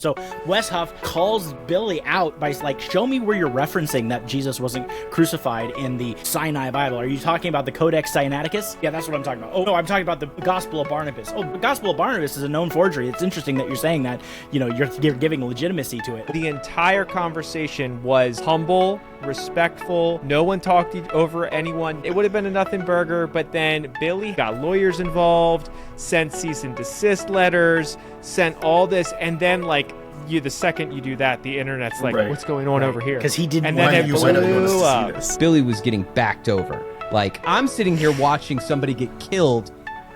So Wes Huff calls Billy out by like, show me where you're referencing that Jesus wasn't crucified in the Sinai Bible. Are you talking about the Codex Sinaiticus? Yeah, that's what I'm talking about. Oh, no, I'm talking about the Gospel of Barnabas. Oh, the Gospel of Barnabas is a known forgery. It's interesting that you're saying that, you're giving legitimacy to it. The entire conversation was humble, respectful. No one talked over anyone. It would have been a nothing burger, but then Billy got lawyers involved, sent cease and desist letters, sent all this, and then the second you do that, the internet's like, what's going on over here? Because he didn't want to blew up. Billy was getting backed over. Like, I'm sitting here watching somebody get killed,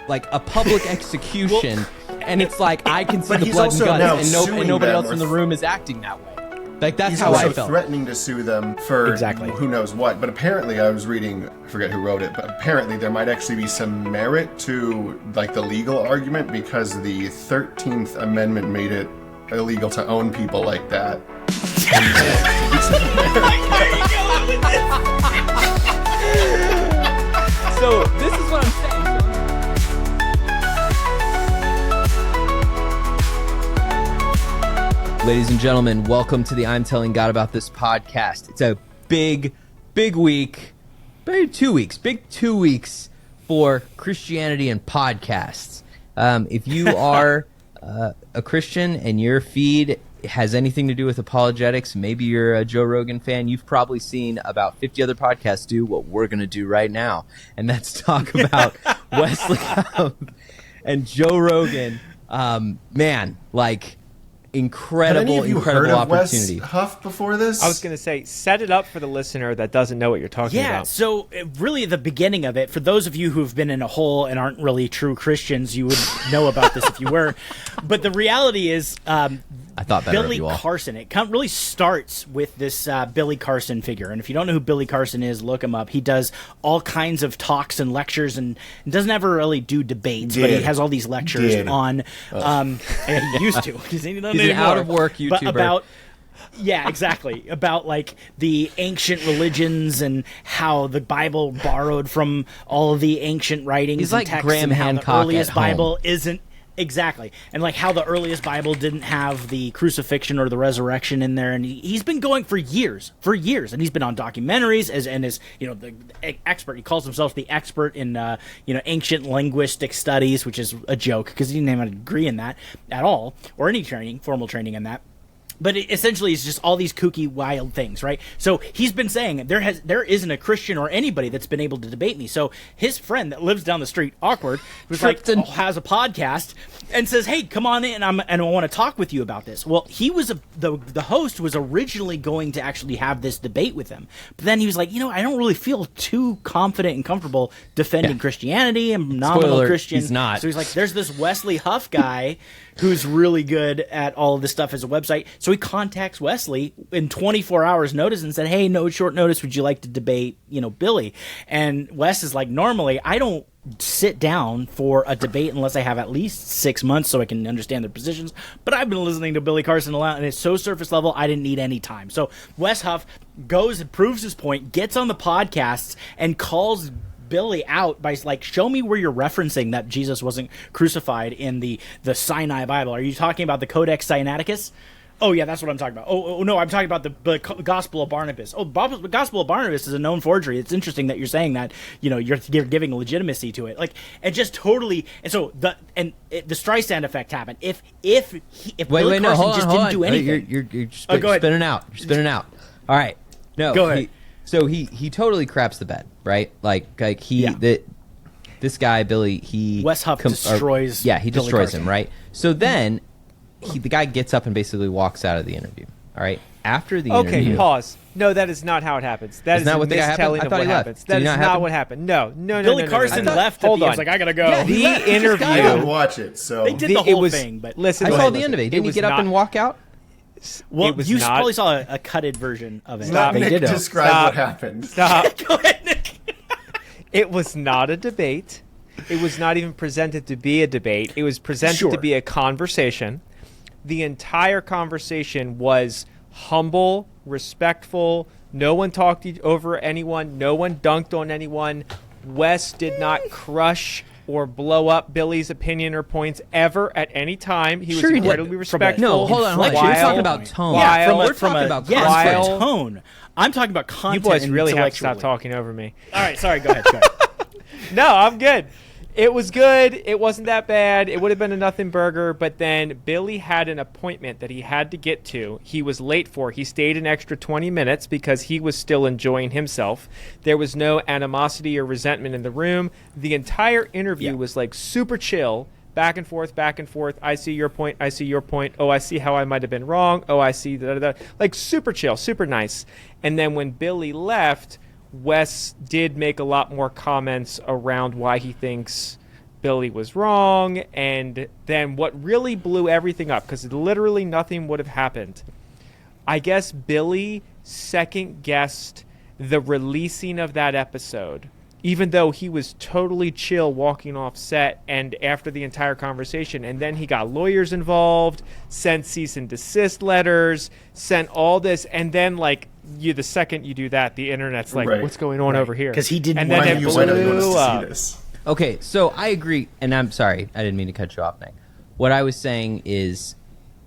like a public execution, and it's like I can see the blood and guts, and nobody else in the room is acting that way. Like, that's how I felt. He's also threatening to sue them for who knows what. But apparently, I was reading, I forget who wrote it, but apparently there might actually be some merit to the legal argument because the 13th Amendment made it illegal to own people like that. So this is what I'm saying. Ladies and gentlemen, welcome to the I'm Telling God About This podcast. It's a big week, maybe 2 weeks, big 2 weeks for Christianity and podcasts. If you are a Christian and your feed has anything to do with apologetics, maybe you're a Joe Rogan fan, you've probably seen about 50 other podcasts do what we're going to do right now, and that's talk about Wesley Huff and Joe Rogan. Incredible heard of opportunity. Wes Huff before this? I was going to say, set it up for the listener that doesn't know what you're talking about. Yeah, so really the beginning of it, for those of you who've been in a hole and aren't really true Christians, you would know about this if you were. But the reality is, I thought better Billy of you all. Carson, it really starts with this Billy Carson figure. And if you don't know who Billy Carson is, look him up. He does all kinds of talks and lectures and doesn't ever really do debates, but he has all these lectures on, and he used to. He's an out-of-work YouTuber. About the ancient religions and how the Bible borrowed from all of the ancient writings. He's and like texts, Graham and how Hancock the earliest at home. Bible isn't. Exactly. And how the earliest Bible didn't have the crucifixion or the resurrection in there. And he's been going for years. And he's been on documentaries as the expert. He calls himself the expert in, ancient linguistic studies, which is a joke because he didn't have a degree in that at all or any formal training in that. But it essentially is just all these kooky, wild things, right? So he's been saying there isn't a Christian or anybody that's been able to debate me. So his friend that lives down the street, awkward, who's has a podcast and says, "Hey, come on in, and I want to talk with you about this." Well, he was the host was originally going to actually have this debate with him, but then he was like, I don't really feel too confident and comfortable defending Christianity. I'm nominal Spoiler, Christian. he's not. So he's like, "There's this Wesley Huff guy." Who's really good at all of this stuff as a website. So he contacts Wesley in 24 hours notice and said, "Hey, no short notice, would you like to debate, Billy?" And Wes is like, "Normally, I don't sit down for a debate unless I have at least 6 months so I can understand their positions. But I've been listening to Billy Carson a lot, and it's so surface level, I didn't need any time." So Wes Huff goes and proves his point, gets on the podcasts, and calls Billy out by show me where you're referencing that Jesus wasn't crucified in the Sinai Bible. Are you talking about the Codex Sinaiticus? Oh, yeah, that's what I'm talking about. Oh no, I'm talking about the Gospel of Barnabas. Oh, the Gospel of Barnabas is a known forgery. It's interesting that you're saying that, you're giving legitimacy to it. It just totally, and so the Streisand effect happened. If Billy Carson didn't do anything. You're spinning out. You're spinning out. All right. No, go ahead. So he totally craps the bed, right? This guy Billy, Wes Huff destroys. He destroys him, right? So then the guy gets up and basically walks out of the interview. All right, after the interview. Okay, pause. No, that is not how it happens. That is not what a mistelling of what happens. That is not what happened. No. Billy Carson left. Hold on. He was like, "I gotta go." Yeah, the interview. I didn't watch it, so they did the whole thing. But listen, I saw the end of it. Didn't he get up and walk out? Well, you probably saw a cutted version of it. Stop, Nick, describe what happened. Stop. Go ahead, Nick. It was not a debate. It was not even presented to be a debate. It was presented to be a conversation. The entire conversation was humble, respectful. No one talked over anyone. No one dunked on anyone. Wes did not crush or blow up Billy's opinion or points ever at any time. He was Sure he did. incredibly respectful. No, hold on. You're talking about tone. Yeah, we're talking about tone. I'm talking about content. You boys really have to stop talking over me. All right, sorry. Go ahead. No, I'm good. It was good. It wasn't that bad. It would have been a nothing burger, but then Billy had an appointment that he had to get to. He was late for. He stayed an extra 20 minutes because he was still enjoying himself. There was no animosity or resentment in the room. The entire interview was like super chill, back and forth, back and forth. I see your point. I see your point. Oh, I see how I might have been wrong. Oh, I see that. Like super chill, super nice. And then when Billy left, Wes did make a lot more comments around why he thinks Billy was wrong, and then what really blew everything up, because literally nothing would have happened. I guess Billy second-guessed the releasing of that episode, even though he was totally chill walking off set and after the entire conversation. And then he got lawyers involved, sent cease and desist letters, sent all this, and then like the second you do that, the internet's like, what's going on over here? Because he didn't and then it blew up. See this. Okay, so I agree, and I'm sorry, I didn't mean to cut you off, Nick. What I was saying is,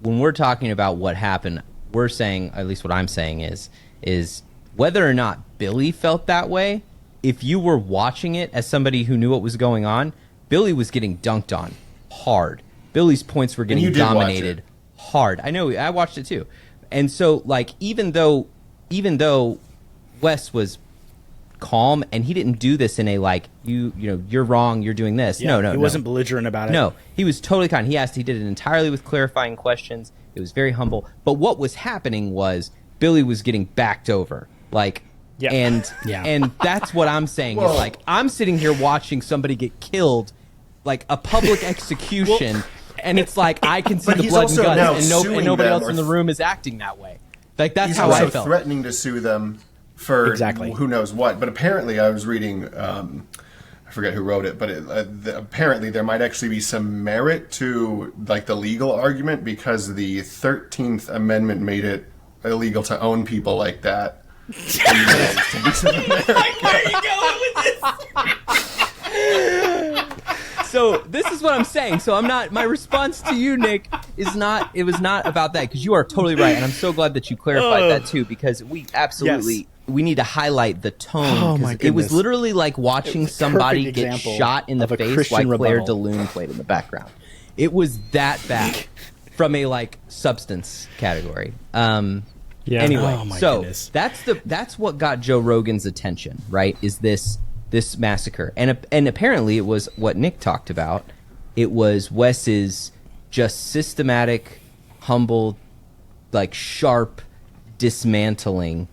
when we're talking about what happened, we're saying, at least what I'm saying is whether or not Billy felt that way, if you were watching it as somebody who knew what was going on, Billy was getting dunked on hard. Billy's points were getting dominated hard. I know, I watched it too. And so, like, even though Wes was calm and he didn't do this in a like, you know, you're wrong, you're doing this. No. He wasn't belligerent about it. No, he was totally kind. He did it entirely with clarifying questions. It was very humble. But what was happening was Billy was getting backed over. Like, and that's what I'm saying. Is like, I'm sitting here watching somebody get killed, like a public execution, and it's like I can see the blood and guts, and nobody else in the room is acting that way. Like, that's how I felt. He's also threatening to sue them for who knows what. But apparently, I was reading, I forget who wrote it, but apparently there might actually be some merit to like the legal argument, because the 13th Amendment made it illegal to own people like that. Where are you going with this? So this is what I'm saying. So my response to you, Nick, it was not about that, because you are totally right, and I'm so glad that you clarified that too, because we absolutely we need to highlight the tone, because it was literally like watching somebody get shot in the face while Claire DeLune played in the background. It was that bad from a like substance category. Anyway, that's what got Joe Rogan's attention, right? Is this massacre, and apparently it was what Nick talked about. It was Wes's just systematic, humble, like sharp dismantling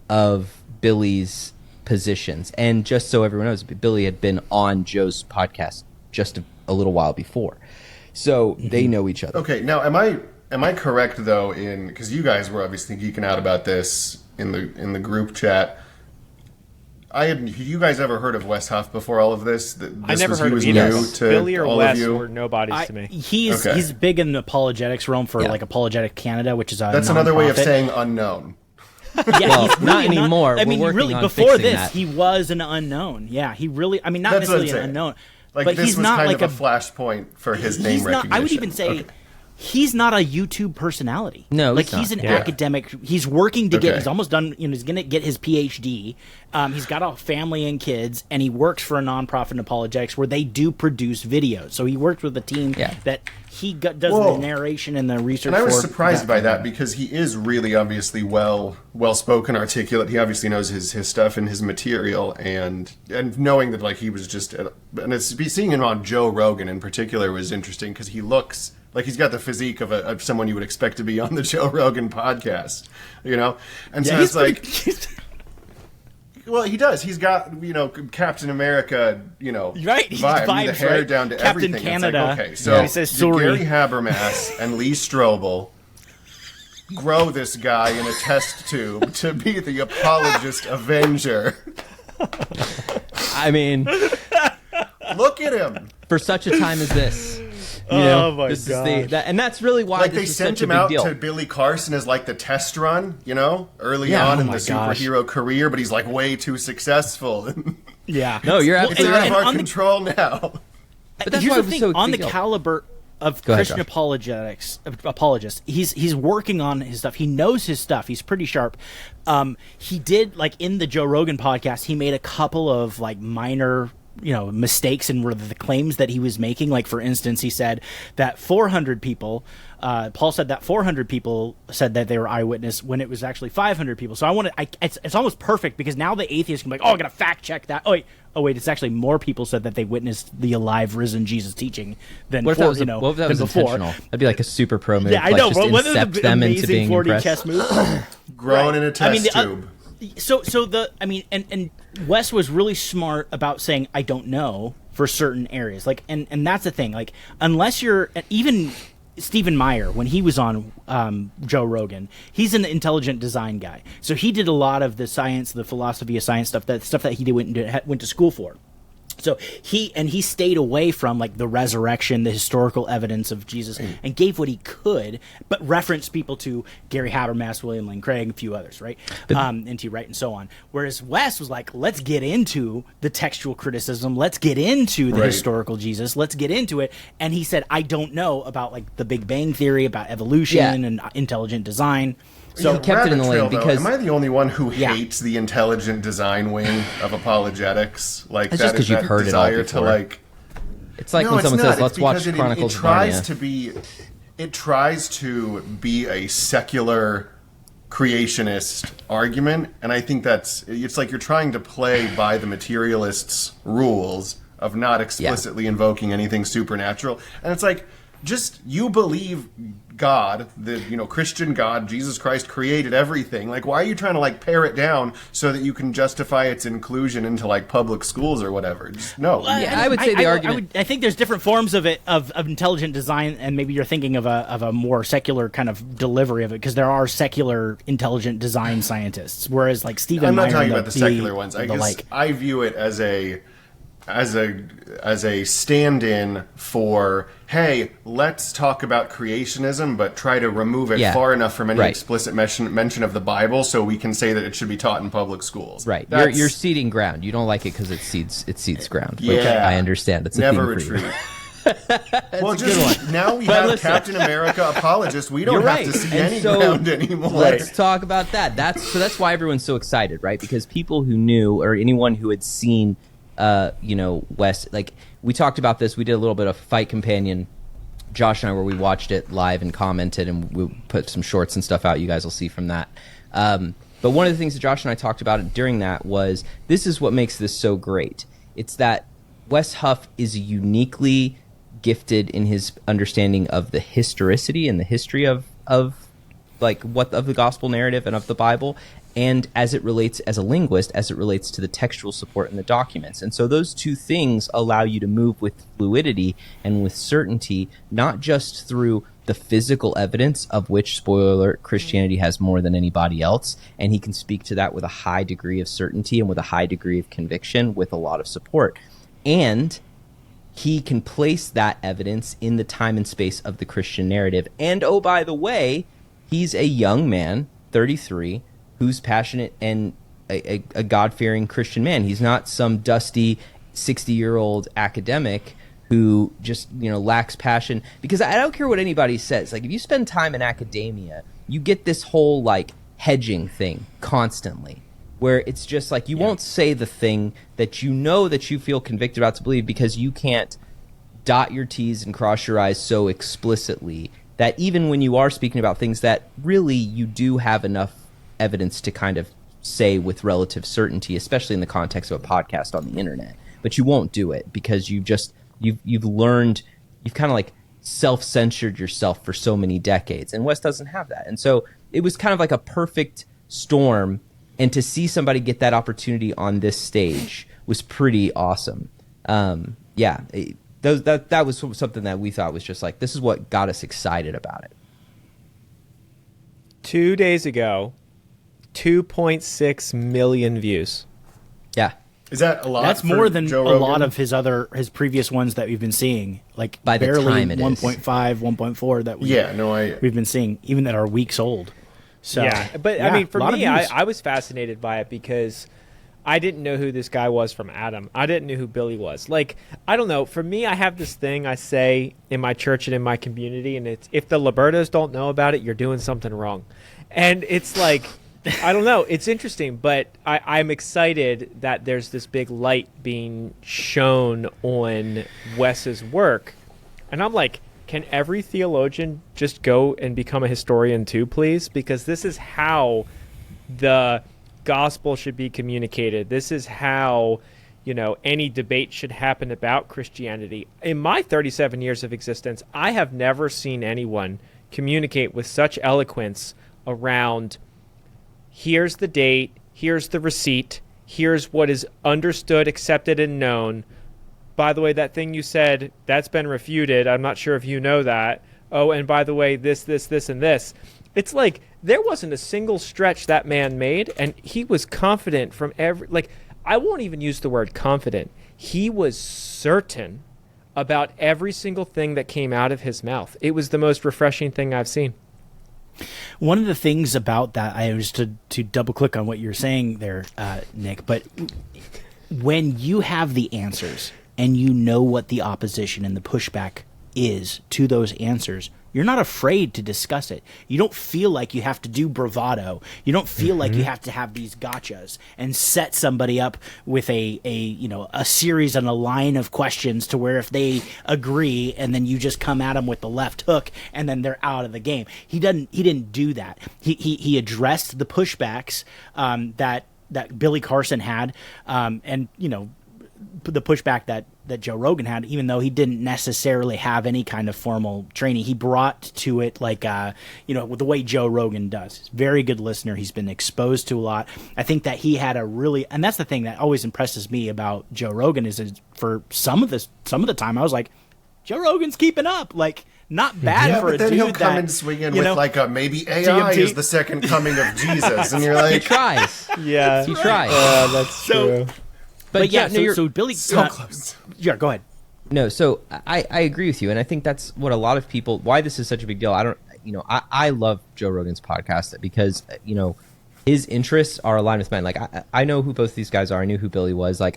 of Billy's positions. And just so everyone knows, Billy had been on Joe's podcast just a little while before, so they know each other. Okay, now am I correct though in, because you guys were obviously geeking out about this in the group chat? Had you guys ever heard of Wes Huff before all of this? I never heard of either. Billy or Wes were nobodies to me. He's big in the apologetics realm for like Apologetic Canada, which is a that's another way of saying unknown. Yeah, he's not anymore. I mean, really, before this, he was an unknown. Yeah, he really. I mean, not necessarily an unknown, like, but this he's was not kind like of a flashpoint for his name recognition. I would even say. He's not a YouTube personality. No, like he's an academic. He's working to get. He's almost done. You know, he's going to get his PhD. He's got a family and kids, and he works for a nonprofit in apologetics where they do produce videos. So he works with a team that he does the narration and the research. And I was surprised by that, because he is really obviously well spoken, articulate. He obviously knows his stuff and his material, and knowing that like he was just seeing him on Joe Rogan in particular was interesting, because he looks like he's got the physique of someone you would expect to be on the Joe Rogan podcast, you know? And so it's like, well, he does. He's got, you know, Captain America, you know, vibe, the hair down to Captain everything. Canada. It's like, okay, so he says, Gary Habermas and Lee Stroble grow this guy in a test tube to be the apologist Avenger. I mean, look at him. For such a time as this. You know, my god! And that's really why they sent him out to Billy Carson as like the test run, you know, early on in the superhero career, but he's like way too successful. Yeah, no, you're absolutely right. It's out of our control now. But that's Here's why the I was thing, so on the thinking- caliber of Go ahead, Christian Josh. apologists, he's working on his stuff. He knows his stuff. He's pretty sharp. He did, like, in the Joe Rogan podcast, he made a couple of, like, minor, mistakes in the claims that he was making. Like, for instance, he said that 400 people, Paul said that 400 people said that they were eyewitness when it was actually 500 people. So it's almost perfect, because now the atheist can be like, I got to fact check that. Oh wait, it's actually more people said that they witnessed the alive, risen Jesus teaching than What if that was, than what if that was before. intentional? That'd be like a super pro move. Yeah, I like, know. Just But what is incept the them into amazing being 4D impressed. chess move? Grown in a test tube. And Wes was really smart about saying, I don't know, for certain areas. Like, and that's the thing. Like, unless you're, even Stephen Meyer, when he was on Joe Rogan, he's an intelligent design guy. So he did a lot of the science, the philosophy of science stuff that he went to school for. So he stayed away from, like, the resurrection, the historical evidence of Jesus, and gave what he could, but referenced people to Gary Habermas, William Lane Craig, a few others, right? N.T. Wright, and so on. Whereas Wes was like, let's get into the textual criticism, let's get into the historical Jesus, let's get into it. And he said, I don't know about, like, the Big Bang Theory, about evolution and intelligent design. So he kept it in the lane because... Am I the only one who hates the intelligent design wing of apologetics? Like, it's just because you've heard it all before. To, like... It's like when someone says, let's watch Chronicles of Narnia. It tries to be a secular creationist argument, and I think it's like you're trying to play by the materialists' rules of not explicitly invoking anything supernatural. And it's like, just, you believe God, the Christian God, Jesus Christ, created everything. Like, why are you trying to, like, pare it down so that you can justify its inclusion into, like, public schools or whatever? Just no. I would say the argument. I think there's different forms of it, of intelligent design, and maybe you're thinking of a more secular kind of delivery of it, because there are secular intelligent design scientists, whereas, like, Stephen I'm not Meyer, talking about the secular ones. I guess I view it as a stand-in for, hey, let's talk about creationism, but try to remove it far enough from any explicit mention of the Bible, so we can say that it should be taught in public schools. Right, you're ceding ground. You don't like it because it cedes ground. Which I understand. It's a never theme retreat. For you. Well, just now we have Captain America Apologist. We don't have to see any ground anymore. Let's talk about that. That's why everyone's so excited, right? Because people who knew, or anyone who had seen Wes, like, we talked about this. We did a little bit of Fight Companion, Josh and I, where we watched it live and commented, and we put some shorts and stuff out. You guys will see from that. But one of the things that Josh and I talked about during that was, this is what makes this so great. It's that Wes Huff is uniquely gifted in his understanding of the historicity and the history of the gospel narrative and of the Bible, and as it relates, as a linguist, as it relates to the textual support in the documents. And so those two things allow you to move with fluidity and with certainty, not just through the physical evidence, of which, spoiler alert, Christianity has more than anybody else, and he can speak to that with a high degree of certainty and with a high degree of conviction with a lot of support. And he can place that evidence in the time and space of the Christian narrative. And, oh, by the way, he's a young man, 33, who's passionate and a God-fearing Christian man. He's not some dusty 60-year-old academic who just, lacks passion. Because I don't care what anybody says. Like, if you spend time in academia, you get this whole, like, hedging thing constantly, where it's just like, you won't say the thing that that you feel convicted about to believe, because you can't dot your T's and cross your I's so explicitly that even when you are speaking about things that really you do have enough evidence to kind of say with relative certainty, especially in the context of a podcast on the internet, but you won't do it because you've kind of like self-censored yourself for so many decades, and Wes doesn't have that. And so it was kind of like a perfect storm, and to see somebody get that opportunity on this stage was pretty awesome. That was something that we thought was just like, this is what got us excited about it. 2 days ago, 2.6 million views. Yeah. Is that a lot? That's more than Joe a Rogan? lot of his previous ones that we've been seeing. Like, by the barely time it 1.5, 1.4 that we've been seeing, even that are weeks old. So yeah, but I mean, for me, I was fascinated by it because I didn't know who this guy was from Adam. I didn't know who Billy was. Like, I don't know. For me, I have this thing I say in my church and in my community, and it's, if the Libertos don't know about it, you're doing something wrong. And it's like, I don't know. It's interesting, but I'm excited that there's this big light being shown on Wes's work. And I'm like, can every theologian just go and become a historian too, please? Because this is how the gospel should be communicated. This is how, any debate should happen about Christianity. In my 37 years of existence, I have never seen anyone communicate with such eloquence around, here's the date, here's the receipt, here's what is understood, accepted, and known. By the way, that thing you said, that's been refuted. I'm not sure if you know that. Oh, and by the way, this, and this. It's like there wasn't a single stretch that man made, and he was confident from every... Like, I won't even use the word confident. He was certain about every single thing that came out of his mouth. It was the most refreshing thing I've seen. One of the things about that, I was to double click on what you're saying there, Nick, but when you have the answers and you know what the opposition and the pushback is to those answers, you're not afraid to discuss it. You don't feel like you have to do bravado. You don't feel like you have to have these gotchas and set somebody up with a series and a line of questions to where if they agree and then you just come at them with the left hook and then they're out of the game. He didn't do that. He addressed the pushbacks that Billy Carson had, and the pushback that Joe Rogan had, even though he didn't necessarily have any kind of formal training. He brought to it with the way Joe Rogan does. He's a very good listener. He's been exposed to a lot. I think that he had and that's the thing that always impresses me about Joe Rogan is for some of the time I was like, Joe Rogan's keeping up. Like, not bad for a dude that... he'll come and swing in with maybe AI is the second coming of Jesus. And you're like... He tries. Yeah. He tries. That's true. But yeah, so Billy... So close. Yeah, go ahead. No, so I agree with you, and I think that's what a lot of people... Why this is such a big deal. I love Joe Rogan's podcast because, his interests are aligned with mine. Like, I know who both these guys are. I knew who Billy was. Like,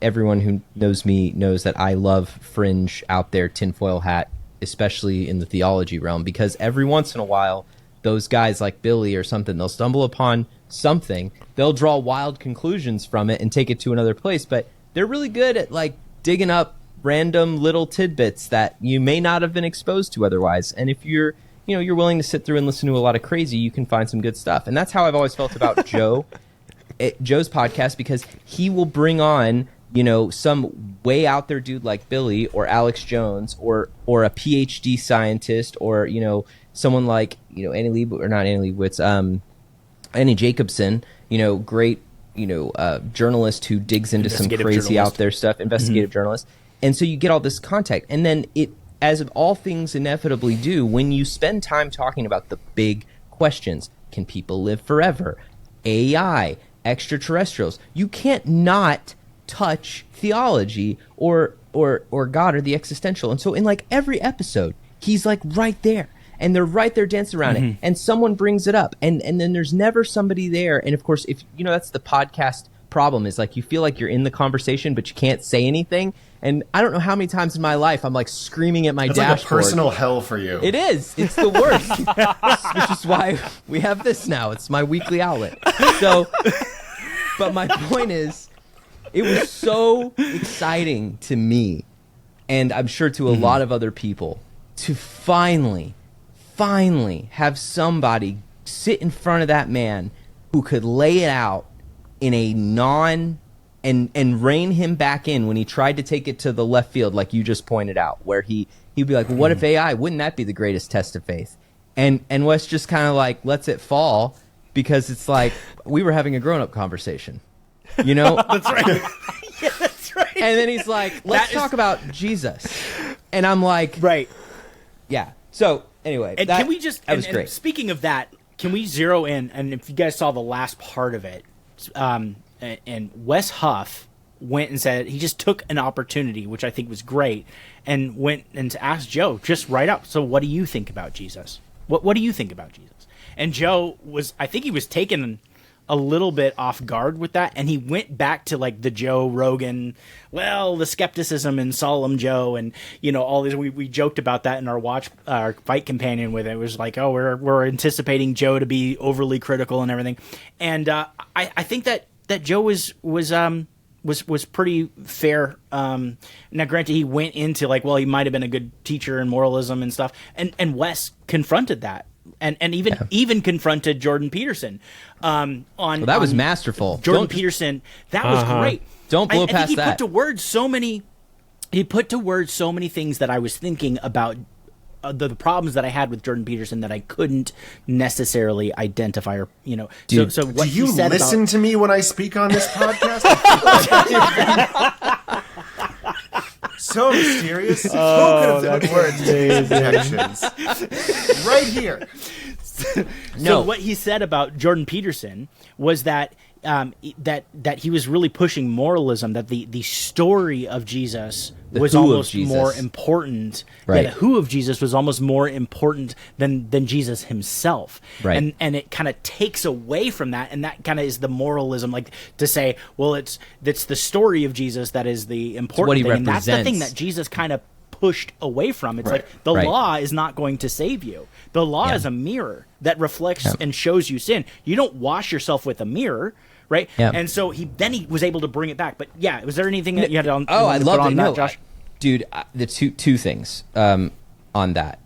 everyone who knows me knows that I love fringe out there, tinfoil hat, especially in the theology realm, because every once in a while, those guys like Billy or something, they'll stumble upon something, they'll draw wild conclusions from it and take it to another place, but they're really good at like digging up random little tidbits that you may not have been exposed to otherwise. And if you're willing to sit through and listen to a lot of crazy, you can find some good stuff. And that's how I've always felt about Joe's podcast, because he will bring on some way out there dude like Billy or Alex Jones or a PhD scientist or someone like Annie Leibovitz, Annie Jacobson, great journalist who digs into some crazy out there stuff, investigative journalist. And so you get all this contact, and then it, as all things inevitably do, when you spend time talking about the big questions, can people live forever, AI, extraterrestrials, you can't not touch theology or God or the existential. And so in like every episode, he's like right there. And they're right there dancing around it. And someone brings it up. And then there's never somebody there. And of course, if that's the podcast problem, is like you feel like you're in the conversation, but you can't say anything. And I don't know how many times in my life I'm like screaming at my dashboard. It's like a personal hell for you. It is. It's the worst. Which is why we have this now. It's my weekly outlet. So, but my point is, it was so exciting to me, and I'm sure to a lot of other people, to finally have somebody sit in front of that man who could lay it out in a and rein him back in when he tried to take it to the left field, like you just pointed out, where he'd be like, well, what if AI? Wouldn't that be the greatest test of faith? And Wes just kind of like lets it fall, because it's like we were having a grown-up conversation. That's right. Yeah, that's right. And then he's like, let's talk about Jesus. And I'm like, right. Yeah. So anyway, and can we just, that was great. Speaking of that, can we zero in, and if you guys saw the last part of it, and Wes Huff went and said, he just took an opportunity, which I think was great, and went and asked Joe, just right up, so what do you think about Jesus? What do you think about Jesus? And Joe I think he was taken a little bit off guard with that, and he went back to like the Joe Rogan, well, the skepticism in Solemn Joe, and all these. We joked about that in our fight companion with it. It was like, oh, we're anticipating Joe to be overly critical and everything, and I think that Joe was pretty fair. Now, granted, he went into like, well, he might have been a good teacher in moralism and stuff, and Wes confronted that. And even confronted Jordan Peterson on that was masterful. Jordan Peterson, that was great. Don't blow past I think he that. put to words so many things that I was thinking about the problems that I had with Jordan Peterson that I couldn't necessarily identify or Dude, so what do you he said listen to me when I speak on this podcast? So mysterious. Oh, Who could have put words to these objections? Right here. So what he said about Jordan Peterson was that that he was really pushing moralism, that the story of Jesus was almost more important. Right. Yeah, the who of Jesus was almost more important than Jesus himself. Right. And it kind of takes away from that, and that kind of is the moralism, like to say, well, it's the story of Jesus that is the important thing, and that's the thing that Jesus kind of pushed away from. It's like the law is not going to save you. The law is a mirror that reflects and shows you sin. You don't wash yourself with a mirror, right? Yeah. And so he was able to bring it back. But yeah, was there anything that you had on? Oh, I love it. Josh? Dude, the two things on that.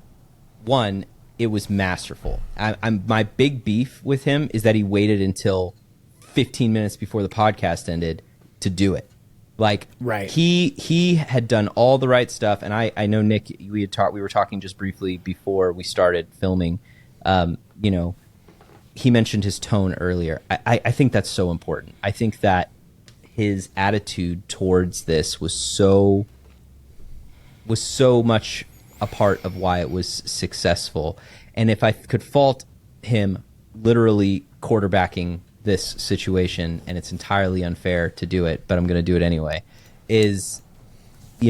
One, it was masterful. My big beef with him is that he waited until 15 minutes before the podcast ended to do it. Like, he had done all the right stuff, and I know, Nick, we were talking just briefly before we started filming. He mentioned his tone earlier. I think that's so important. I think that his attitude towards this was so much a part of why it was successful. And if I could fault him literally quarterbacking this situation, and it's entirely unfair to do it, but I'm going to do it anyway, is, he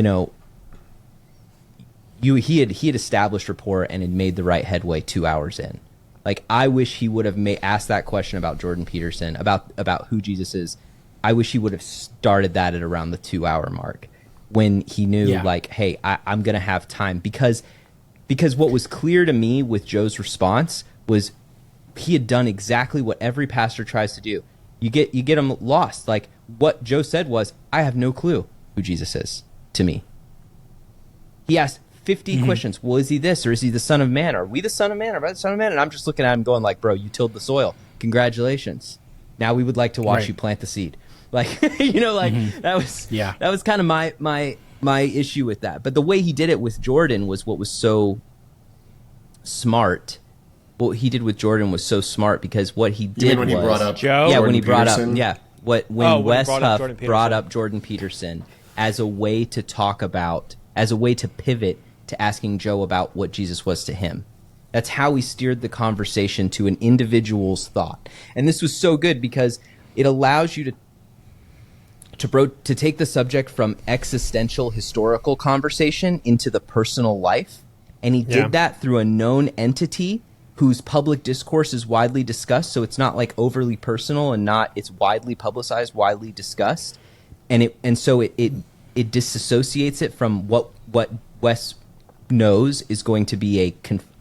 had established rapport and had made the right headway 2 hours in. Like, I wish he would have asked that question about Jordan Peterson, about who Jesus is. I wish he would have started that at around the 2 hour mark, when he knew, like, hey, I'm going to have time. Because what was clear to me with Joe's response was he had done exactly what every pastor tries to do. You get him lost. Like, what Joe said was, I have no clue who Jesus is to me. He asked 50 questions. Well, is he this, or is he the Son of Man? Are we the Son of Man? Are we the Son of Man? And I'm just looking at him going like, bro, you tilled the soil. Congratulations. Now we would like to watch you plant the seed. Like, that was kind of my issue with that. But the way he did it with Jordan was what was so smart. What he did with Jordan was so smart, because what he did when he brought up Joe? Yeah, when he brought Peterson? up, when Wes Huff brought up Jordan Peterson as a way to talk about, as a way to pivot to asking Joe about what Jesus was to him. That's how he steered the conversation to an individual's thought. And this was so good because it allows you to take the subject from existential historical conversation into the personal life. And he did that through a known entity whose public discourse is widely discussed. So it's not like overly personal, and it's widely publicized, widely discussed. And so it disassociates it from what Wes knows is going to be a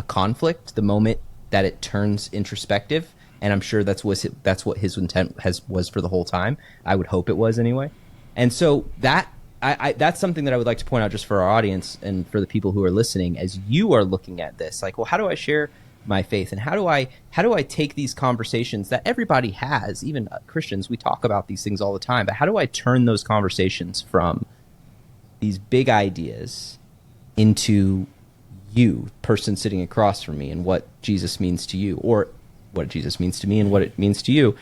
conflict the moment that it turns introspective. And I'm sure that's what his intent was for the whole time. I would hope it was anyway. And so that's something that I would like to point out just for our audience and for the people who are listening, as you are looking at this, like, well, how do I share my faith, and how do I take these conversations that everybody has, even Christians, we talk about these things all the time, but how do I turn those conversations from these big ideas into you, person sitting across from me, and what Jesus means to you, or what Jesus means to me and what it means to you?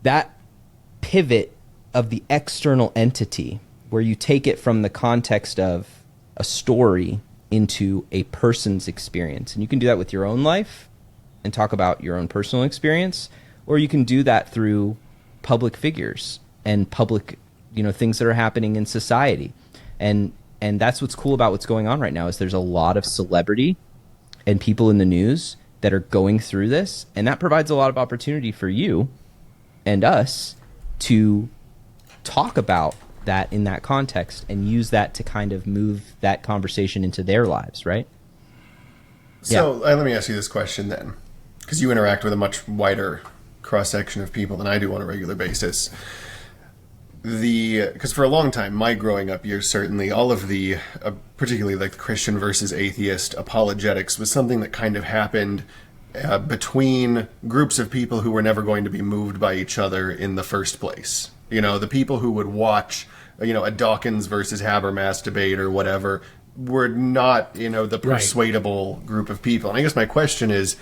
That pivot of the external entity, where you take it from the context of a story into a person's experience. And you can do that with your own life and talk about your own personal experience, or you can do that through public figures and public, things that are happening in society. And that's what's cool about what's going on right now, is there's a lot of celebrity and people in the news that are going through this, and that provides a lot of opportunity for you and us to talk about that in that context and use that to kind of move that conversation into their lives, right? So let me ask you this question then, because you interact with a much wider cross-section of people than I do on a regular basis. Because for a long time, my growing up years, certainly, all of the, particularly like the Christian versus atheist apologetics was something that kind of happened between groups of people who were never going to be moved by each other in the first place. You know, the people who would watch, a Dawkins versus Habermas debate or whatever were not, the persuadable group of people. And I guess my question is,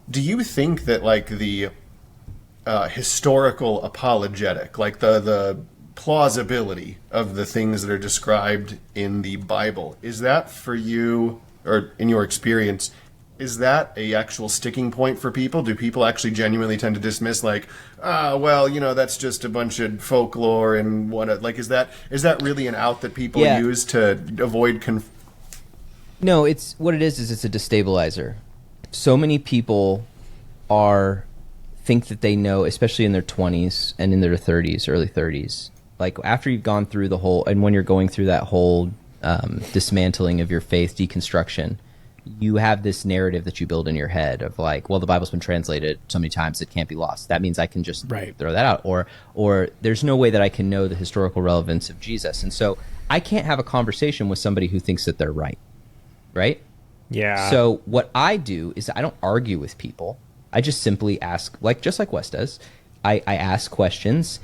do you think that like the historical apologetic, like the plausibility of the things that are described in the Bible, is that for you, or in your experience, is that a actual sticking point for people? Do people actually genuinely tend to dismiss like, that's just a bunch of folklore and what? Like, is that really an out that people use to avoid? No, it's what it is it's a destabilizer. So many people think that they know, especially in their 20s and in their 30s, early 30s. Like after you've gone through the whole, and when you're going through that whole dismantling of your faith, deconstruction, you have this narrative that you build in your head of like, well, the Bible's been translated so many times it can't be lost. That means I can just throw that out. Or there's no way that I can know the historical relevance of Jesus. And so I can't have a conversation with somebody who thinks that they're right. Right? Yeah. So what I do is I don't argue with people. I just simply ask, just like Wes does. I ask questions.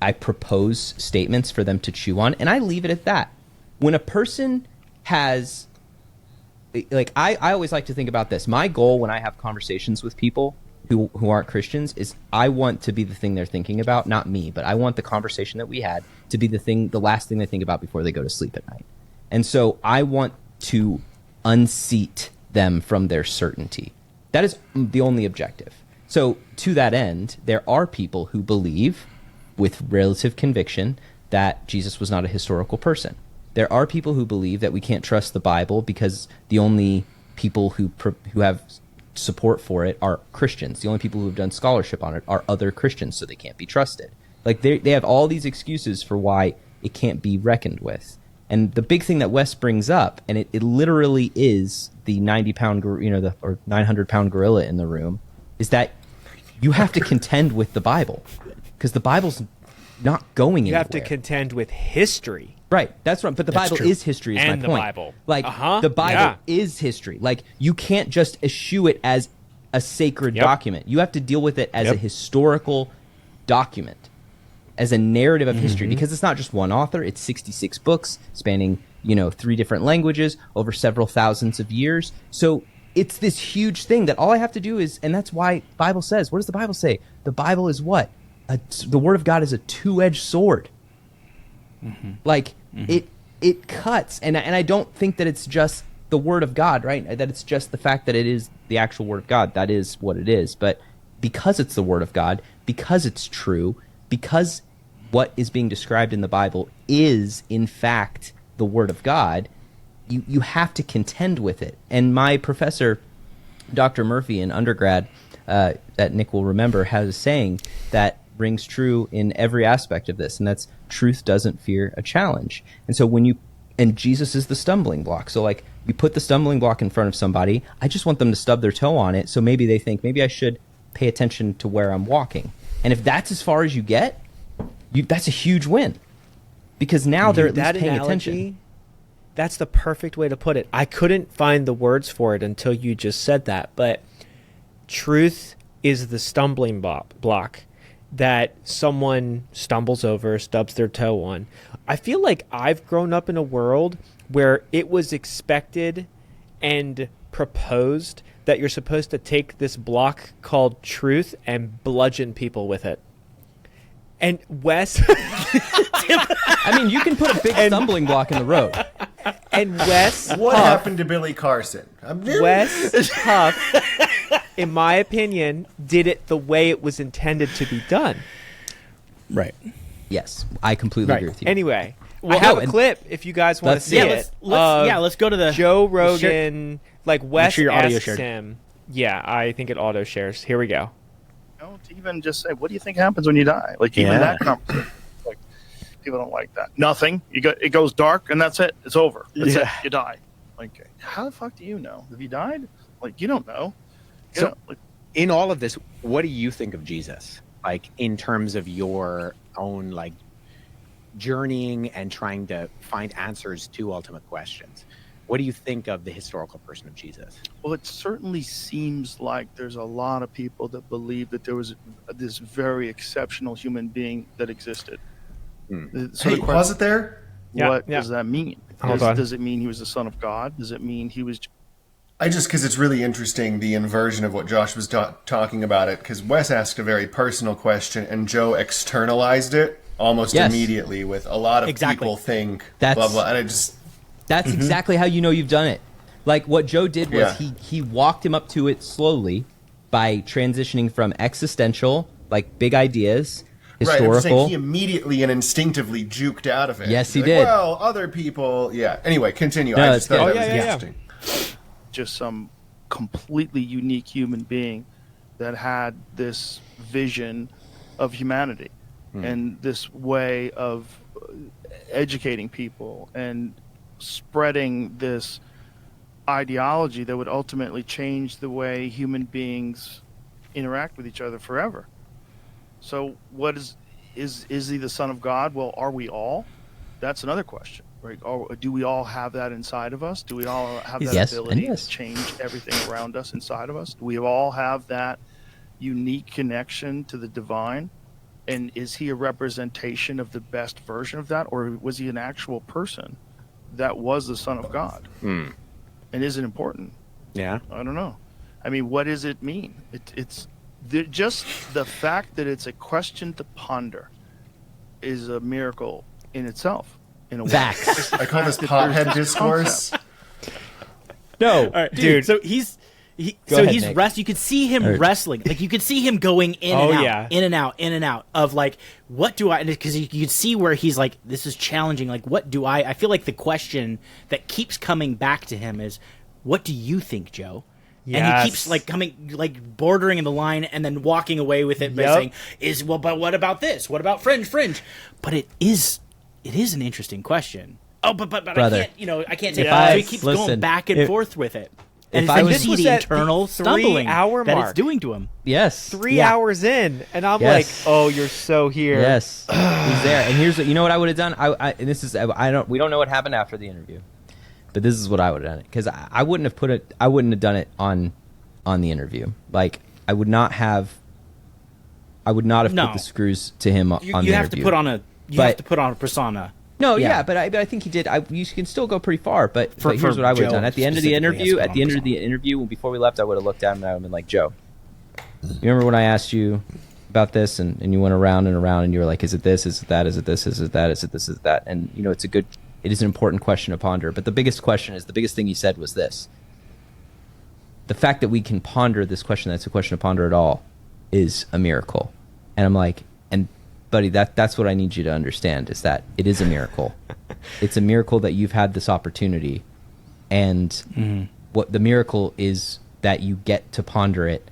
I propose statements for them to chew on, and I leave it at that. When a person has... I always like to think about this. My goal when I have conversations with people who aren't Christians is I want to be the thing they're thinking about, not me, but I want the conversation that we had to be the last thing they think about before they go to sleep at night. And so I want to unseat them from their certainty. That is the only objective. So to that end, there are people who believe with relative conviction that Jesus was not a historical person. There are people who believe that we can't trust the Bible because the only people who have support for it are Christians. The only people who have done scholarship on it are other Christians, so they can't be trusted. Like they have all these excuses for why it can't be reckoned with. And the big thing that Wes brings up, and it literally is the 90-pound, or 900-pound gorilla in the room, is that you have to contend with the Bible because the Bible's not going anywhere. You have to contend with history. Right, that's right. But the Bible is history, is my point. Bible. The Bible is history. Like, you can't just eschew it as a sacred document. You have to deal with it as a historical document, as a narrative of history, because it's not just one author. It's 66 books spanning, 3 different languages over several thousands of years. So it's this huge thing that all I have to do is, and that's why the Bible says, what does the Bible say? The Bible is what? The Word of God is a two-edged sword. It cuts, and I don't think that it's just the Word of God, right? That it's just the fact that it is the actual Word of God. That is what it is. But because it's the Word of God, because it's true, because what is being described in the Bible is, in fact, the Word of God, you have to contend with it. And my professor, Dr. Murphy, in undergrad, that Nick will remember, has a saying that rings true in every aspect of this, and that's truth doesn't fear a challenge. And so and Jesus is the stumbling block. So like you put the stumbling block in front of somebody, I just want them to stub their toe on it, so maybe they think, maybe I should pay attention to where I'm walking. And if that's as far as you get, that's a huge win. Because now they're at least paying attention. That's the perfect way to put it. I couldn't find the words for it until you just said that, but truth is the stumbling block that someone stumbles over, stubs their toe on. I feel like I've grown up in a world where it was expected and proposed that you're supposed to take this block called truth and bludgeon people with it. And Wes... I mean, you can put a big stumbling block in the road. And Wes What Huff, happened to Billy Carson? Wes Huff, in my opinion, did it the way it was intended to be done. Right. Yes, I completely agree with you. Anyway, I have a clip if you guys want to see it. Let's go to the Joe Rogan. Like Wes sure your audio asks shared. him. Yeah, I think it auto shares. Here we go. to even just say, what do you think happens when you die? Like, even that conversation, like, people don't like that. Nothing. It goes dark, and that's it. It's over. That's it. You die. Like, how the fuck do you know? Have you died? Like, you don't know. In all of this, what do you think of Jesus? Like, in terms of your own, like, journeying and trying to find answers to ultimate questions. What do you think of the historical person of Jesus? Well, it certainly seems like there's a lot of people that believe that there was this very exceptional human being that existed. So hey, pause it there. What does that mean? Does it mean he was the son of God? Does it mean he was... Because it's really interesting, the inversion of what Josh was talking about it, because Wes asked a very personal question and Joe externalized it almost immediately with a lot of people think blah, blah, and that's exactly how you know you've done it. Like, what Joe did was he walked him up to it slowly by transitioning from existential, like big ideas, historical. Right, he immediately and instinctively juked out of it. Yes, he did. Well, other people, Anyway, continue. I just thought that was interesting. Just some completely unique human being that had this vision of humanity and this way of educating people and spreading this ideology that would ultimately change the way human beings interact with each other forever. So what is he the son of God? Well, are we all? That's another question. Right? Do we all have that inside of us? Do we all have that ability to change everything around us inside of us? Do we all have that unique connection to the divine? And is he a representation of the best version of that? Or was he an actual person that was the son of God? And is it important? Yeah. I don't know. I mean, what does it mean? It's just the fact that it's a question to ponder is a miracle in itself. Facts. I call this pothead discourse. No, dude. So he's wrestling. You could see him wrestling. Like, you could see him going in and out of, like, what do I? Because you could see where he's like, this is challenging. Like, what do I? I feel like the question that keeps coming back to him is, what do you think, Joe? Yes. And he keeps, like, coming, like, bordering in the line and then walking away with it by saying, but what about this? What about fringe? But it is an interesting question. Oh, but Brother, I can't say. So he keeps going back and forth with it. And I would see the internal stumbling that it's doing to him. Yes. 3 hours in, and I'm like, oh, you're so here. Yes. He's there. And here's what I would have done. We don't know what happened after the interview, but this is what I would have done it, because I wouldn't have done it on the interview. Like, I would not have put the screws to him on the interview. You have to put on a persona. No, but I think he did. You can still go pretty far, but here's what I would have done. At the end of the interview, before we left, I would have looked at him and I would have been like, Joe, you remember when I asked you about this and you went around and around and you were like, is it this, is it that, is it this, is it that, is it this, is it that? And, it is an important question to ponder. But the biggest thing he said was this. The fact that we can ponder this question, that's a question to ponder at all, is a miracle. And I'm like, buddy, that's what I need you to understand, is that it is a miracle. It's a miracle that you've had this opportunity, and what the miracle is that you get to ponder it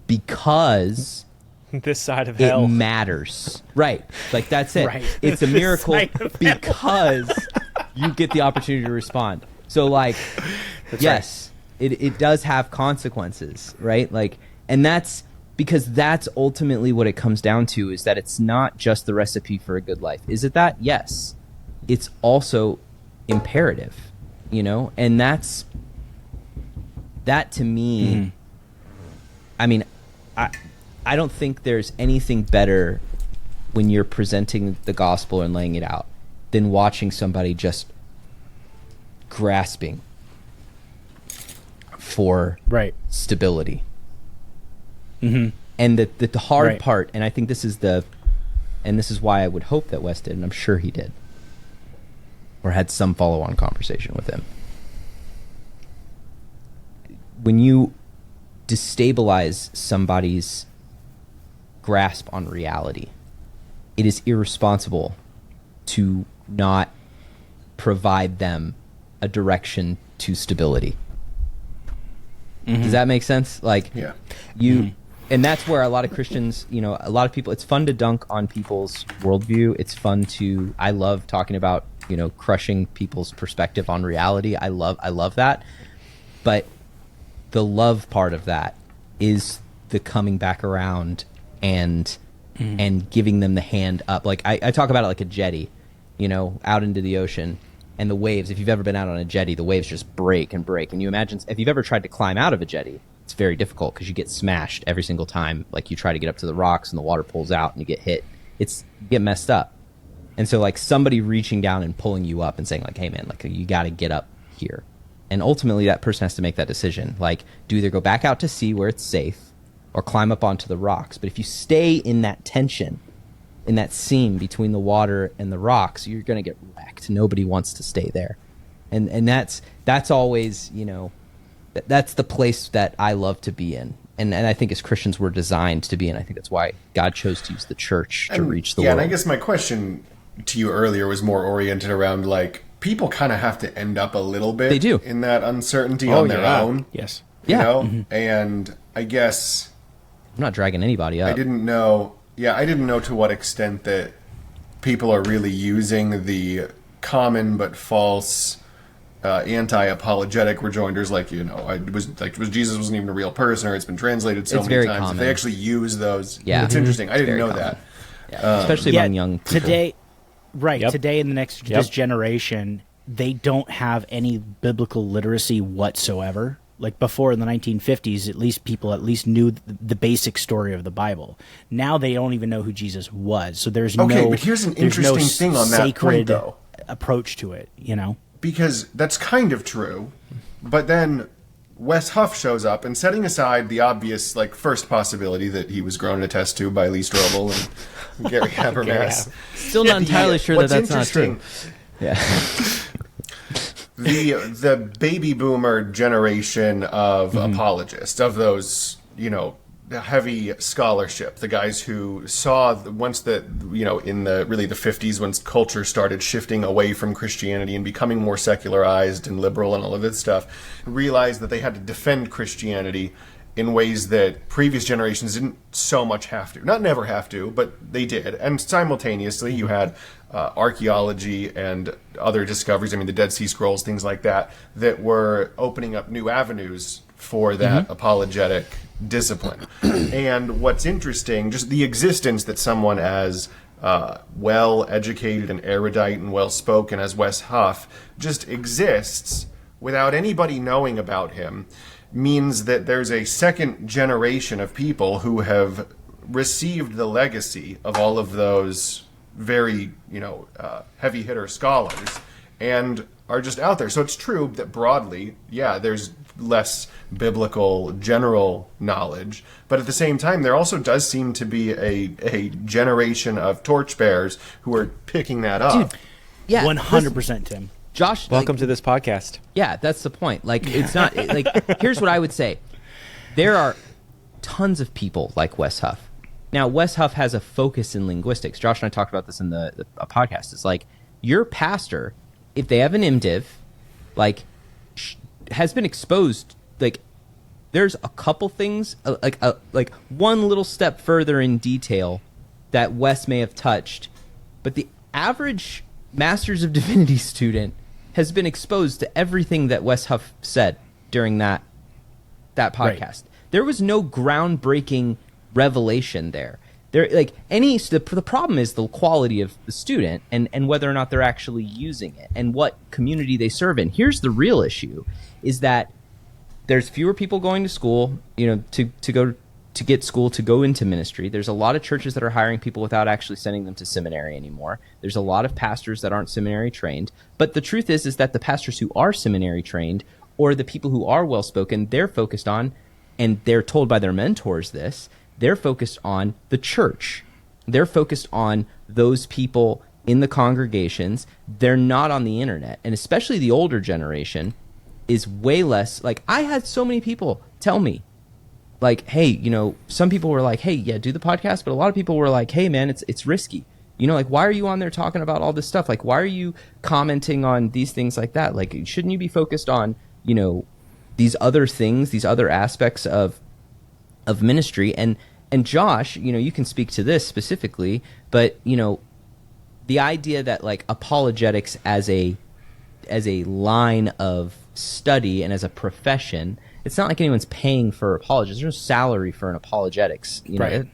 because this side of hell matters. Right. Like, that's it. Right. It's a miracle because you get the opportunity to respond. So, like, it does have consequences, right? Like, and that's because that's ultimately what it comes down to, is that it's not just the recipe for a good life. Is it that? Yes. It's also imperative, and that to me, I mean, I don't think there's anything better when you're presenting the gospel and laying it out than watching somebody just grasping for stability. And the hard part, and I think this is why I would hope that Wes did, and I'm sure he did, or had some follow-on conversation with him. When you destabilize somebody's grasp on reality, it is irresponsible to not provide them a direction to stability. Does that make sense? Like, and that's where a lot of Christians, a lot of people, it's fun to dunk on people's worldview. It's fun I love talking about, crushing people's perspective on reality. I love that. But the love part of that is the coming back around and giving them the hand up. Like I talk about it like a jetty, out into the ocean, and the waves. If you've ever been out on a jetty, the waves just break and break. And you imagine if you've ever tried to climb out of a jetty, it's very difficult because you get smashed every single time. Like you try to get up to the rocks and the water pulls out and you get hit. You get messed up. And so like somebody reaching down and pulling you up and saying like, hey man, like you got to get up here. And ultimately that person has to make that decision. Like, do either go back out to sea where it's safe or climb up onto the rocks. But if you stay in that tension, in that seam between the water and the rocks, you're going to get wrecked. Nobody wants to stay there. And that's always, that's the place that I love to be in. And I think as Christians we're designed to be in. I think that's why God chose to use the church to reach the world. And I guess my question to you earlier was more oriented around like people kind of have to end up a little bit they do. In that uncertainty on their own. Yes. You know? And I guess I'm not dragging anybody up. I didn't know to what extent that people are really using the common but false anti-apologetic rejoinders, like Jesus wasn't even a real person, or it's been translated so many times. Common. If they actually use those, yeah, it's interesting. I didn't know common. that, especially among young people. Today, today in this generation, they don't have any biblical literacy whatsoever. Like before in the 1950s, at least people knew the basic story of the Bible. Now they don't even know who Jesus was. So there's but here's an interesting thing on that point, though. Approach to it, Because that's kind of true, but then Wes Huff shows up, and setting aside the obvious, first possibility that he was grown to test to by Lee Stroble and Gary Habermas. Still not entirely sure that's not true. Yeah. The baby boomer generation of apologists, of those, heavy scholarship, the guys who saw once in the 50s, when culture started shifting away from Christianity and becoming more secularized and liberal and all of this stuff, realized that they had to defend Christianity in ways that previous generations didn't so much have to. Not never have to, but they did. And simultaneously, you had archaeology and other discoveries, the Dead Sea Scrolls, things like that were opening up new avenues for that apologetic discipline. And what's interesting, just the existence that someone as well-educated and erudite and well-spoken as Wes Huff just exists without anybody knowing about him, means that there's a second generation of people who have received the legacy of all of those very, heavy hitter scholars and are just out there. So it's true that broadly, there's less biblical general knowledge, but at the same time, there also does seem to be a generation of torchbearers who are picking that up. Dude, 100%, Tim. Josh, welcome to this podcast. Yeah, that's the point. It's not here's what I would say. There are tons of people like Wes Huff. Now, Wes Huff has a focus in linguistics. Josh and I talked about this in the podcast. It's like your pastor, if they have an MDiv, has been exposed. There's a couple things, one little step further in detail that Wes may have touched, but the average Masters of Divinity student has been exposed to everything that Wes Huff said during that podcast. Right. There was no groundbreaking revelation there. The problem is the quality of the student and whether or not they're actually using it and what community they serve in. Here's the real issue, is that there's fewer people going to school, to get school to go into ministry. There's a lot of churches that are hiring people without actually sending them to seminary anymore. There's a lot of pastors that aren't seminary trained. But the truth is that the pastors who are seminary trained, or the people who are well-spoken, they're focused on, and they're told by their mentors this, they're focused on the church. They're focused on those people in the congregations. They're not on the internet. And especially the older generation is way less. I had so many people tell me, hey, some people were like, hey, yeah, do the podcast. But a lot of people were like, hey, man, it's risky. Why are you on there talking about all this stuff? Why are you commenting on these things like that? Shouldn't you be focused on, these other things, these other aspects of of ministry. And Josh, you can speak to this specifically, but the idea that like apologetics as a line of study and as a profession, it's not like anyone's paying for apologists. There's no salary for an apologetics. Right.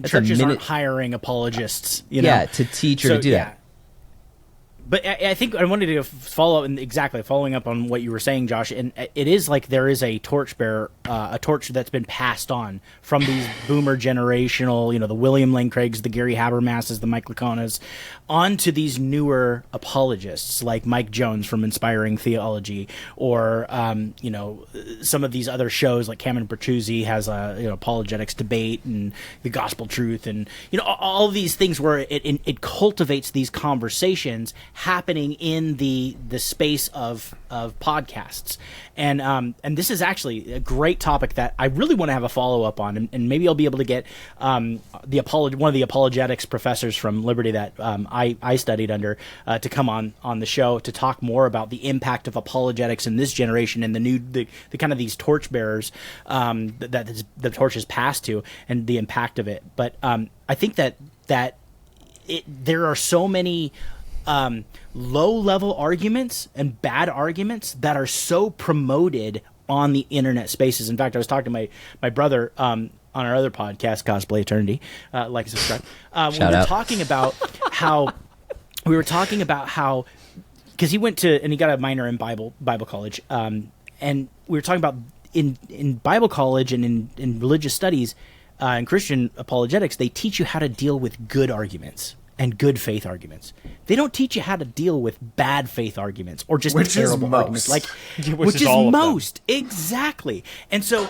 Churches aren't hiring apologists. Yeah, to teach or to do that. But I think I wanted to follow up, following up on what you were saying, Josh. And it is like there is a torchbearer, a torch that's been passed on from these boomer generational, the William Lane Craigs, the Gary Habermas's, the Mike Laconas, onto these newer apologists like Mike Jones from Inspiring Theology, or some of these other shows like Cameron Bertuzzi has a apologetics debate and the Gospel Truth, and all of these things where it cultivates these conversations happening in the space of podcasts, and this is actually a great topic that I really want to have a follow up on, and maybe I'll be able to get one of the apologetics professors from Liberty that I studied under to come on the show to talk more about the impact of apologetics in this generation and the kind of these torchbearers that the torch is passed to, and the impact of it. But I think that there are so many low-level arguments and bad arguments that are so promoted on the internet spaces. In fact, I was talking to my brother on our other podcast, Cosplay Eternity, like and subscribe. We were talking about how because he went to and he got a minor in Bible college, and we were talking about in Bible college and in religious studies and Christian apologetics, they teach you how to deal with good arguments and good faith arguments. They don't teach you how to deal with bad faith arguments or just terrible arguments, which is most exactly. And so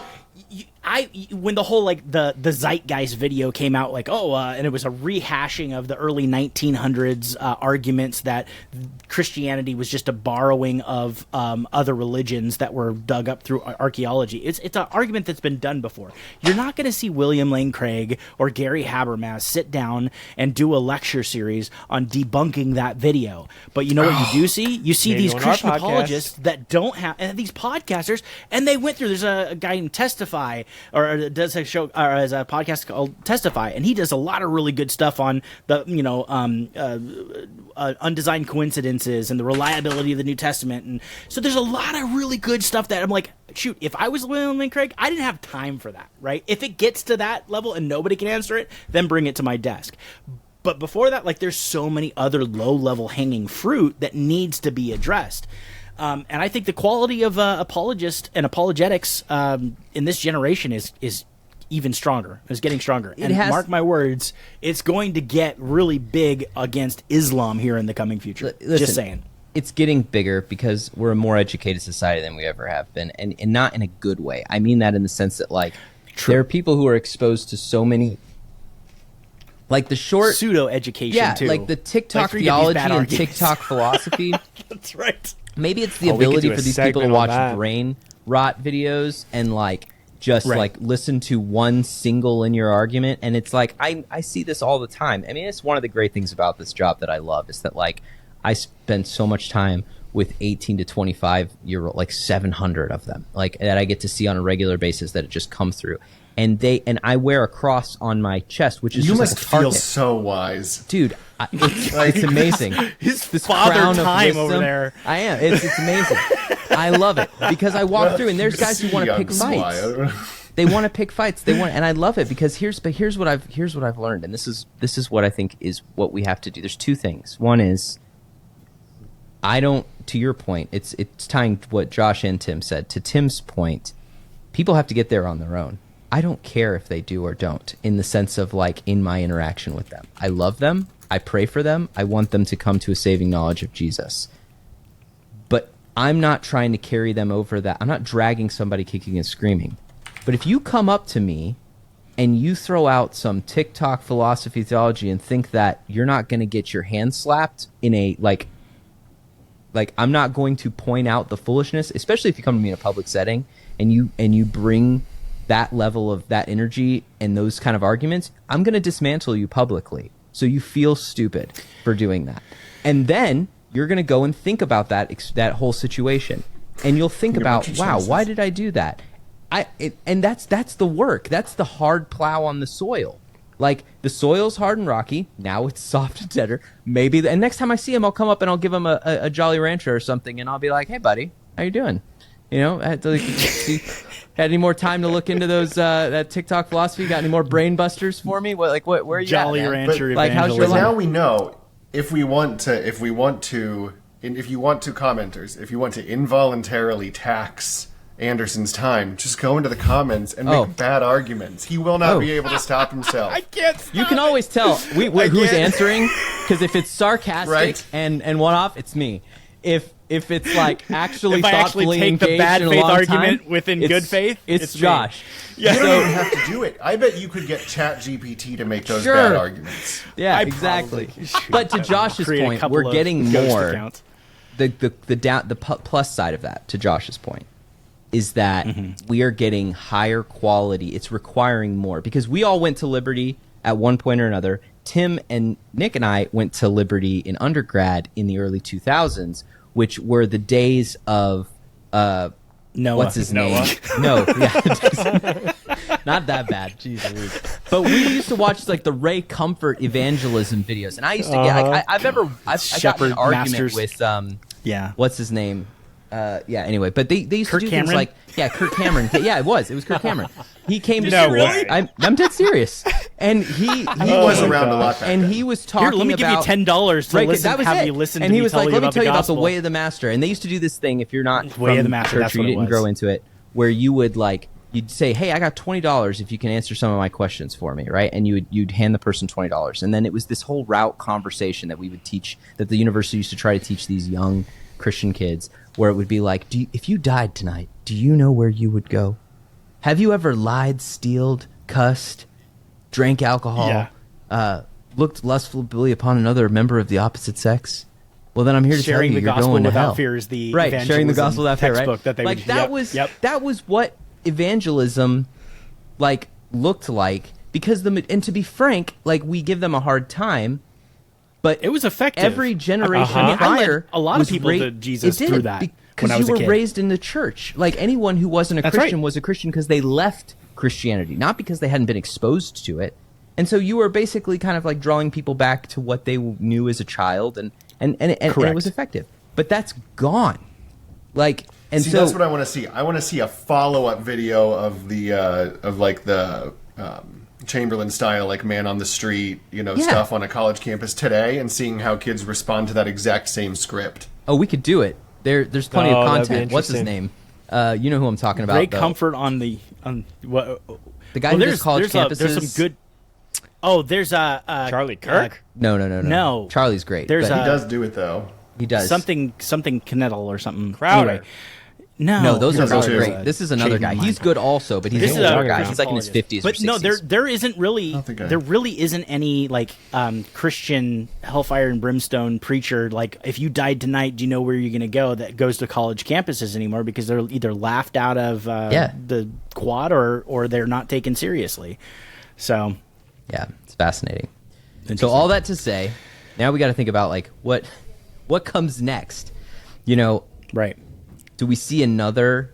when the whole the Zeitgeist video came out, and it was a rehashing of the early 1900s arguments that Christianity was just a borrowing of other religions that were dug up through archaeology. It's an argument that's been done before. You're not going to see William Lane Craig or Gary Habermas sit down and do a lecture series on debunking that video. But you know what you do see? You see these Christian apologists that don't have, and these podcasters, and they went through. There's a guy named Testify, or does a show, or as a podcast called Testify, and he does a lot of really good stuff on the undesigned coincidences and the reliability of the New Testament, and so there's a lot of really good stuff that I'm like, shoot, if I was William Lane Craig, I didn't have time for that, right? If it gets to that level and nobody can answer it, then bring it to my desk. But before that, there's so many other low-level hanging fruit that needs to be addressed. And I think the quality of apologist and apologetics in this generation is even stronger. Is getting stronger. Mark my words, it's going to get really big against Islam here in the coming future. Listen, just saying. It's getting bigger because we're a more educated society than we ever have been, and not in a good way. I mean that in the sense that there are people who are exposed to so many, the short pseudo education too, the TikTok theology and TikTok philosophy. That's right. Maybe it's the ability for these people to watch brain rot videos and just listen to one single linear argument, and it's I see this all the time. I mean, it's one of the great things about this job that I love is that I spend so much time with 18 to 25-year-old, 700 of them, that I get to see on a regular basis that it just come through. And I wear a cross on my chest, which is you just must feel so wise, dude. It's amazing. His father time over there. I am. It's amazing. I love it because I walk through and there's guys who want to pick fights. They want to pick fights. And I love it because here's what I've learned, and this is what I think is what we have to do. There's two things. One is to your point, it's tying what Josh and Tim said. To Tim's point, people have to get there on their own. I don't care if they do or don't, in the sense of in my interaction with them. I love them. I pray for them. I want them to come to a saving knowledge of Jesus. But I'm not trying to carry them over that. I'm not dragging somebody kicking and screaming. But if you come up to me and you throw out some TikTok philosophy theology and think that you're not going to get your hand slapped in a I'm not going to point out the foolishness, especially if you come to me in a public setting and you bring that level of that energy and those kind of arguments, I'm going to dismantle you publicly. So you feel stupid for doing that. And then you're going to go and think about that whole situation. And you'll think about, wow, why did I do that? And that's the work. That's the hard plow on the soil. Like, the soil's hard and rocky. Now it's soft and tender. Maybe, and next time I see him, I'll come up and I'll give him a Jolly Rancher or something, and I'll be like, "Hey, buddy, how you doing? You know, had any more time to look into those that TikTok philosophy? Got any more brain busters for me? Where are you Jolly at, man? Rancher, like, how's your But life? now we know if you want to commenters, if you want to involuntarily tax Anderson's time, just go into the comments and make bad arguments. He will not be able to stop himself. I can't stop You can it. always tell who's answering, because if it's sarcastic Right. and one off, it's me. If it's like actually If I thoughtfully actually take the engaged bad in a faith long argument time, within it's- good faith, it's it's me. Josh. You don't even have to do it. I bet you could get ChatGPT to make those Sure. bad arguments. Yeah, I exactly. probably should But to Josh's create a point, couple we're of getting ghost more. accounts. The plus side of that, to Josh's point, is that we are getting higher quality. It's requiring more, because we all went to Liberty at one point or another. Tim and Nick and I went to Liberty in undergrad in the early 2000s, which were the days of Noah. what's his name? No, yeah, not that bad. Jeez Louise. But we used to watch like the Ray Comfort evangelism videos, and I used to get. I've got in Shepherd an argument Masters. with Yeah. what's his name? Yeah. Anyway, but they used Kirk to do things Cameron? like Kirk Cameron. Yeah, it was Kirk Cameron. He came to No school. way. I'm dead serious, and he He was around a lot back and then. he was talking Here, let me give you about $10 to Right, listen. that was have it. you listen and to he me was tell like, you "Let me about tell the you about the gospel." way of the master." And they used to do this thing, if you're not Way of from the Master, church that's or you what it didn't was. grow into it, where you would like you'd say, "Hey, I got $20 if you can answer some of my questions for me," right? And you'd hand the person $20, and then it was this whole route conversation that we would teach, that the university used to try to teach these young Christian kids, where it would be like, if you died tonight, do you know where you would go? Have you ever lied, stealed, cussed, drank alcohol, looked lustfully upon another member of the opposite sex? Well, then I'm here to tell Sharing you the you're gospel going to without hell. fear is the Right, sharing the evangelism gospel without fear, right? textbook that they like would, that was what evangelism like looked like, because and to be frank, like, we give them a hard time, but It was effective. every generation I mean, I led prior a lot of was people to Jesus it did, through that when because I you was a were kid. raised in the church. Like, anyone who wasn't a That's Christian right. was a Christian because they left Christianity, not because they hadn't been exposed to it. And so you were basically kind of like drawing people back to what they knew as a child, and it was effective. But that's gone. Like, and See, so that's what I want to see. I want to see a follow-up video of the Chamberlain style, like man on the street, stuff on a college campus today, and seeing how kids respond to that exact same script. oh, we could do it. There's plenty of that'd be content. What's his interesting. name? You know who I'm talking about. Great though. comfort on the The guy who does college campuses. There's some good. Oh, there's Charlie Kirk? No. No. Charlie's great. There's but He does do it though. he does something Knettle or something. Crowder. Anyway, no, No, those are those both are great. This is another Changing guy. my He's mind. good also, but he's This an is a older guy. Christian He's like in his apologist. 50s or But 60s. no, there isn't really think I- there really isn't any like Christian hellfire and brimstone preacher, like, if you died tonight, do you know where you're going to go, that goes to college campuses anymore, because they're either laughed out of the quad or they're not taken seriously. So Yeah, it's fascinating. So all that to say, now we got to think about like what comes next. right. Do we see another?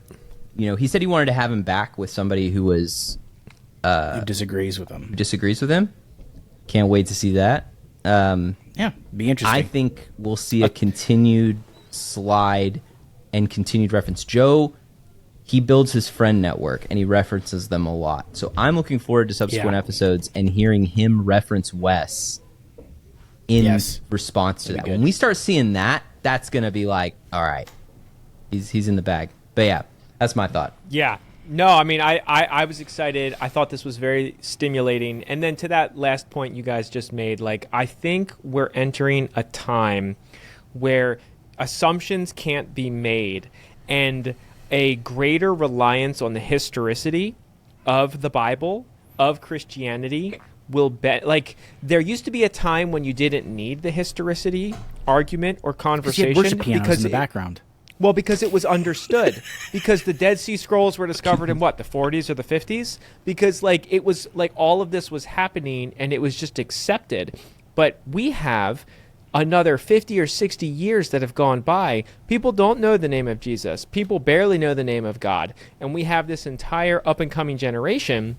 He said he wanted to have him back with somebody who Who disagrees with them? disagrees with him. Can't wait to see that. Yeah, be interesting. I think we'll see a continued slide and continued reference. Joe, he builds his friend network and he references them a lot. So I'm looking forward to subsequent episodes and hearing him reference Wes in response to that. good. When we start seeing that, that's going to be like, all right, he's in the bag. But yeah, that's my thought. Yeah. No, I mean, I was excited. I thought this was very stimulating. And then to that last point you guys just made, like, I think we're entering a time where assumptions can't be made, and a greater reliance on the historicity of the Bible, of Christianity, will bet. Like, there used to be a time when you didn't need the historicity argument or conversation worship pianos in the it- background. Well, because it was understood. Because the Dead Sea Scrolls were discovered in what, the 40s or the 50s? Because like it was like all of this was happening and it was just accepted. But we have another 50 or 60 years that have gone by, people don't know the name of Jesus. People barely know the name of God. And we have this entire up-and-coming generation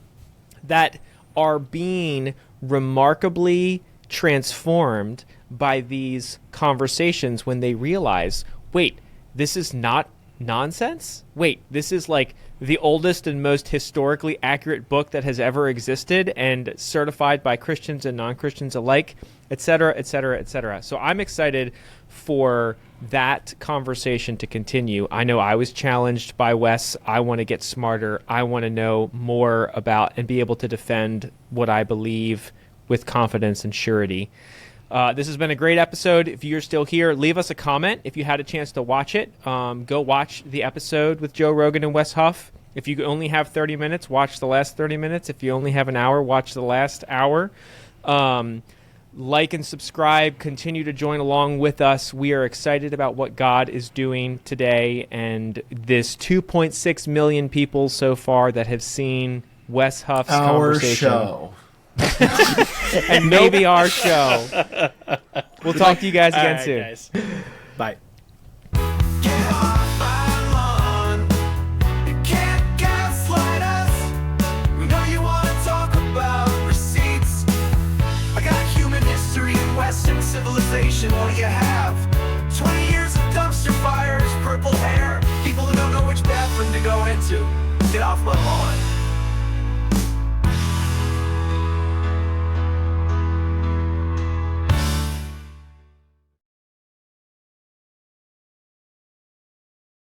that are being remarkably transformed by these conversations when they realize, wait, this is not nonsense? Wait, this is like the oldest and most historically accurate book that has ever existed and certified by Christians and non-Christians alike, et cetera, et cetera, et cetera. So I'm excited for that conversation to continue. I know I was challenged by Wes. I want to get smarter. I want to know more about and be able to defend what I believe with confidence and surety. This has been a great episode. If you're still here, leave us a comment. If you had a chance to watch it, go watch the episode with Joe Rogan and Wes Huff. If you only have 30 minutes, watch the last 30 minutes. If you only have an hour, watch the last hour. Like and subscribe. Continue to join along with us. We are excited about what God is doing today, and this 2.6 million people so far that have seen Wes Huff's conversation. Show. And maybe our show. We'll talk to you guys again soon. Guys. Bye. Get off my lawn. You can't gaslight us. We know you want to talk about receipts. I got human history and Western civilization. What do you have? 20 years of dumpster fires, purple hair, people who don't know which bathroom to go into. Get off my lawn.